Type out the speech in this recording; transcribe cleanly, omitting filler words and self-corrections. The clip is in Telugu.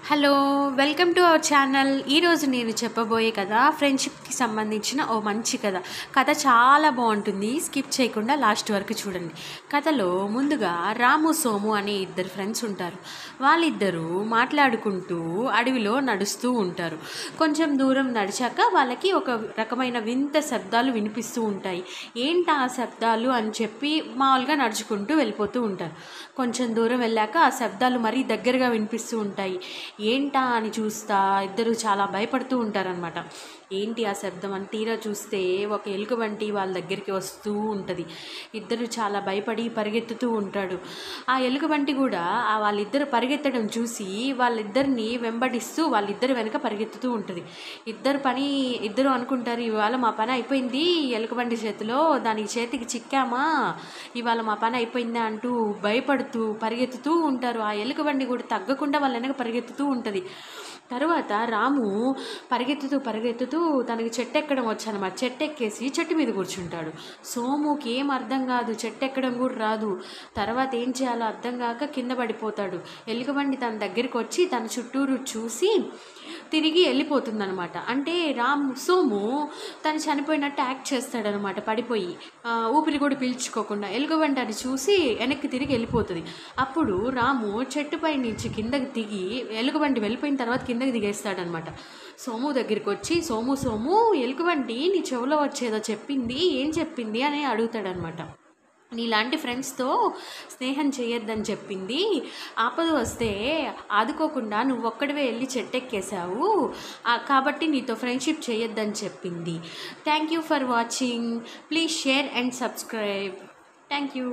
Hello welcome to our channel. ఈరోజు నేను చెప్పబోయే కథ ఫ్రెండ్షిప్కి సంబంధించిన ఓ మంచి కథ చాలా బాగుంటుంది. స్కిప్ చేయకుండా లాస్ట్ వరకు చూడండి. కథలో ముందుగా రాము సోము అనే ఇద్దరు ఫ్రెండ్స్ ఉంటారు. వాళ్ళిద్దరూ మాట్లాడుకుంటూ అడవిలో నడుస్తూ ఉంటారు. కొంచెం దూరం నడిచాక వాళ్ళకి ఒక రకమైన వింత శబ్దాలు వినిపిస్తూ ఉంటాయి. ఏంటి ఆ శబ్దాలు అని చెప్పి మామూలుగా నడుచుకుంటూ వెళ్ళిపోతూ ఉంటారు. కొంచెం దూరం వెళ్ళాక ఆ శబ్దాలు మరీ దగ్గరగా వినిపిస్తూ ఉంటాయి. ఏంటా అని చూస్తా ఇద్దరు చాలా భయపడుతూ ఉంటారనమాట. ఏంటి ఆ శబ్దం అని తీరా చూస్తే ఒక ఎలుగుబంటి వాళ్ళ దగ్గరికి వస్తూ ఉంటుంది. ఇద్దరు చాలా భయపడి పరిగెత్తుతూ ఉంటాడు. ఆ ఎలుగుబంటి కూడా వాళ్ళిద్దరు పరిగెత్తడం చూసి వాళ్ళిద్దరిని వెంబడిస్తూ వాళ్ళిద్దరు వెనక పరిగెత్తుతూ ఉంటుంది. ఇద్దరు అనుకుంటారు, ఇవాళ మా పని అయిపోయింది, ఎలుగుబంటి చేతిలో దానికి చేతికి చిక్కామా, ఇవాళ మా పని అయిపోయిందా అంటూ భయపడుతూ పరిగెత్తుతూ ఉంటారు. ఆ ఎలుగుబంటి కూడా తగ్గకుండా వాళ్ళ వెనక పరిగెత్తుతూ ఉంటుంది. తరువాత రాము పరిగెత్తుతూ తనకి చెట్టు ఎక్కడం వచ్చనమాట. చెట్టు ఎక్కేసి చెట్టు మీద కూర్చుంటాడు. సోముకి ఏం అర్థం కాదు, చెట్టు ఎక్కడం కూడా రాదు. తర్వాత ఏం చేయాలో అర్థం కాక కింద పడిపోతాడు. ఎలుగుబంటి తన దగ్గరికి వచ్చి తన చుట్టూరు చూసి తిరిగి వెళ్ళిపోతుందనమాట. అంటే సోము తను చనిపోయినట్టు యాక్ట్ చేస్తాడనమాట, పడిపోయి ఊపిరి కూడా పీల్చుకోకుండా. ఎలుగుబంటి అది చూసి వెనక్కి తిరిగి వెళ్ళిపోతుంది. అప్పుడు రాము చెట్టుపై నుంచి కిందకి దిగి ఎలుగుబంటి వెళ్ళిపోయిన తర్వాత కిందకి దిగేస్తాడనమాట. సోము దగ్గరికి వచ్చి సోము ఎలుగుబంటి నీ చెవిలో వచ్చేదో చెప్పింది, ఏం చెప్పింది అని అడుగుతాడనమాట. నీలాంటి ఫ్రెండ్స్తో స్నేహం చేయొద్దని చెప్పింది, ఆపద వస్తే ఆదుకోకుండా నువ్వు ఒక్కడివే వెళ్ళి చెట్టెక్కేశావు, కాబట్టి నీతో ఫ్రెండ్షిప్ చేయొద్దని చెప్పింది. Thank you for watching. Please share and subscribe. Thank you.